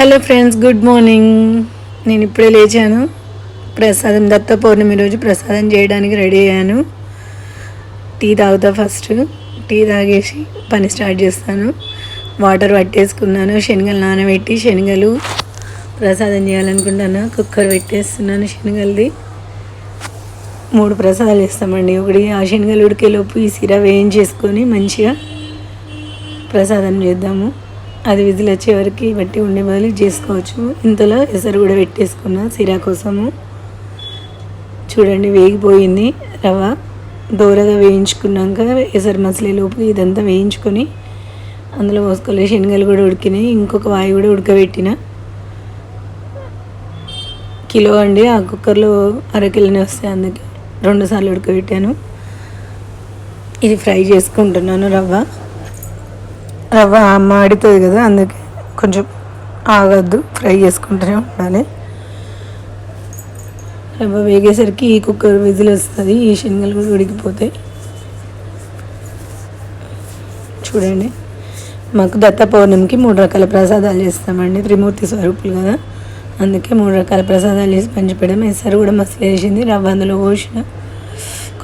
Hello friends, good morning. నేను ఇప్పుడే లేచాను. ప్రసాదం దత్త పౌర్ణమి రోజు ప్రసాదం చేయడానికి రెడీ అయ్యాను. టీ తాగుతా. ఫస్ట్ టీ తాగేసి పని స్టార్ట్ చేస్తాను. వాటర్ పట్టేసుకున్నాను. శనగలు నానబెట్టి శనగలు ప్రసాదం చేయాలనుకుంటున్నా. కుక్కర్ పెట్టేస్తున్నాను. శనగలది 3 ప్రసాదాలు వేస్తామండి. ఒకటి ఆ శనగలు ఉడికేలోపు ఈ సిరా వేయించేసుకొని మంచిగా ప్రసాదం చేద్దాము. అది విజిల్ వచ్చే వరకు బట్టి ఉండే బదులు చేసుకోవచ్చు. ఇంతలో ఎసరు కూడా పెట్టేసుకున్నా సిరా కోసము. చూడండి, వేగిపోయింది. రవ్వ దోరగా వేయించుకున్నాక ఎసరు మసలేలోపు ఇదంతా వేయించుకొని అందులో పోసుకోలే. శనగలు కూడా ఉడికినాయి. ఇంకొక వాయి కూడా ఉడకబెట్టిన. కిలో అండి. ఆ కుక్కర్లో అరకిలోనే వస్తాయి, అందుకే 2 సార్లు ఉడకబెట్టాను. ఇది ఫ్రై చేసుకుంటున్నాను. రవ్వ మాడుతుంది కదా, అందుకే కొంచెం ఆగద్దు, ఫ్రై చేసుకుంటూనే ఉండాలి. రవ్వ వేగేసరికి ఈ కుక్కర్ విజిల్ వస్తుంది. ఈ శనగలు కూడా ఉడికిపోతాయి. చూడండి, మాకు దత్త పౌర్ణమికి 3 రకాల ప్రసాదాలు చేస్తామండి. త్రిమూర్తి స్వరూపులు కదా, అందుకే 3 రకాల ప్రసాదాలు చేసి పంచిపెడడం. ఎసరు కూడా మస్తు వేసింది. రవ్వ అందులో పోసిన,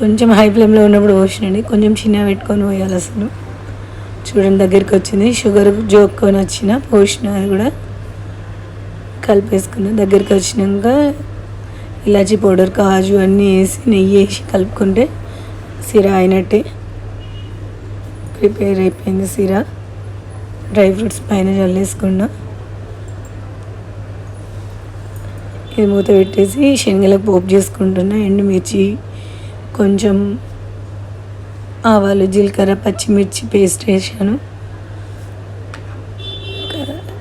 కొంచెం హై ఫ్లేమ్లో ఉన్నప్పుడు పోసినండి. కొంచెం చిన్న పెట్టుకొని పోయాలి అసలు. చూడండి, దగ్గరికి వచ్చింది. షుగర్ జోక్కొని వచ్చిన పోసిన, అది కూడా కలిపేసుకున్నా. దగ్గరికి వచ్చినాక ఇలాచీ పౌడర్, కాజు అన్నీ వేసి నెయ్యి వేసి కలుపుకుంటే సిరా అయినట్టే. ప్రిపేర్ అయిపోయింది సిరా. డ్రై ఫ్రూట్స్ పైన చల్లేసుకున్నా. ఇది మూత పెట్టేసి శనగలకు పోపు చేసుకుంటున్నా. ఎండుమిర్చి, కొంచెం ఆవాలు, జీలకర్ర, పచ్చిమిర్చి పేస్ట్ వేసాను.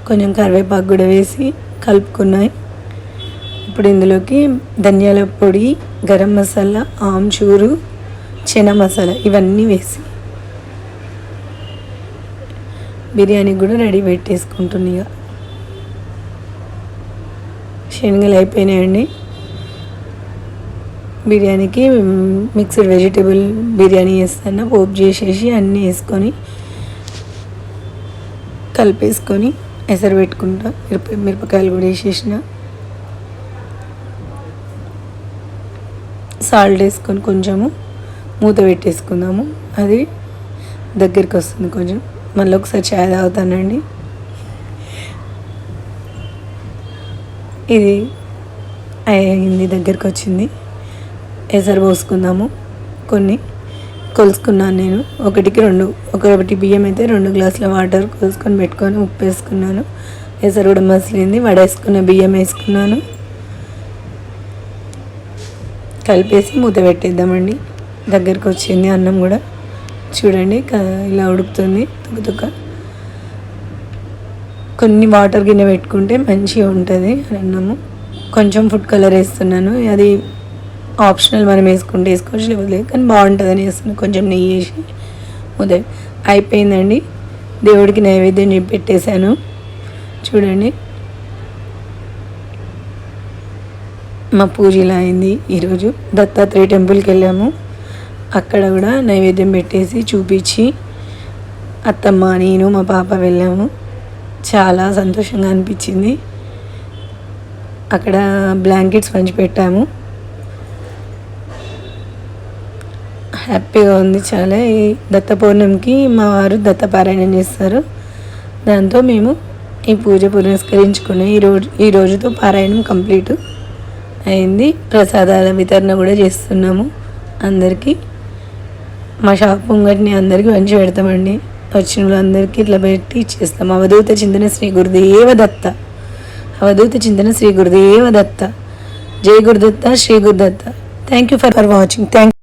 కొంచెం కరివేపాకు కూడా వేసి కలుపుకున్నాయి. ఇప్పుడు ఇందులోకి ధనియాల పొడి, గరం మసాలా, ఆమ్చూరు, చెనా మసాలా ఇవన్నీ వేసి బిర్యానీ కూడా రెడీ పెట్టేసుకుంటున్నా. ఇక శనగలు అయిపోయినాయండి. బిర్యానీకి మిక్స్డ్ వెజిటేబుల్ బిర్యానీ వేస్తాను. పోపు చేసేసి అన్నీ వేసుకొని కలిపేసుకొని ఎసరు పెట్టుకుంటా. మిరపకాయలు కూడా వేసేసిన. సాల్ట్ వేసుకొని కొంచెము మూత పెట్టేసుకుందాము. అది దగ్గరికి వస్తుంది. కొంచెం మళ్ళీ ఒకసారి చాయ్ తాగుతానండి. ఇది అయింది, దగ్గరికి వచ్చింది. ఎసరు పోసుకుందాము. కొన్ని కొలుసుకున్నాను నేను. 1కి 2, ఒకటి బియ్యం అయితే 2 గ్లాసుల వాటర్ కొలుసుకొని పెట్టుకొని ఉప్పు వేసుకున్నాను. ఎసరు కూడా మసిలింది. వడేసుకున్న బియ్యం వేసుకున్నాను. కలిపేసి మూత పెట్టేద్దామండి. దగ్గరికి వచ్చింది అన్నం కూడా. చూడండి, ఇలా ఉడుకుతుంది తుక్క. కొన్ని వాటర్ గిన్నె పెట్టుకుంటే మంచిగా ఉంటుంది అన్నము. కొంచెం ఫుడ్ కలర్ వేస్తున్నాను. అది ఆప్షనల్, మనం వేసుకుంటే వేసుకోవచ్చు, లేకపోతే కానీ బాగుంటుందని వేస్తున్నాను. కొంచెం నెయ్యి వేసి ఉదయం అయిపోయిందండి. దేవుడికి నైవేద్యం పెట్టేశాను. చూడండి, మా పూజ ఇలా అయింది. ఈరోజు దత్తాత్రేయ టెంపుల్కి వెళ్ళాము. అక్కడ కూడా నైవేద్యం పెట్టేసి చూపించి అత్తమ్మ, నేను, మా పాప వెళ్ళాము. చాలా సంతోషంగా అనిపించింది. అక్కడ బ్లాంకెట్స్ పంచిపెట్టాము. హ్యాపీగా ఉంది చాలా. ఈ దత్త పౌర్ణమికి మా వారు దత్త పారాయణం చేస్తారు. దాంతో మేము ఈ పూజ పురస్కరించుకుని ఈ రోజుతో పారాయణం కంప్లీట్ అయింది. ప్రసాదాల వితరణ కూడా చేస్తున్నాము అందరికీ. మా షాప్ ముంగటిని అందరికీ పంచి పెడతామండి. వచ్చిన వాళ్ళందరికీ ఇట్లా పెట్టి ఇచ్చేస్తాం. అవధూత చింతన శ్రీ గురుదేవ దత్త. అవధూత చింతన శ్రీ గురుదేవ దత్త. జై Gurudatta, Shri Gurudatta. Thank you for watching.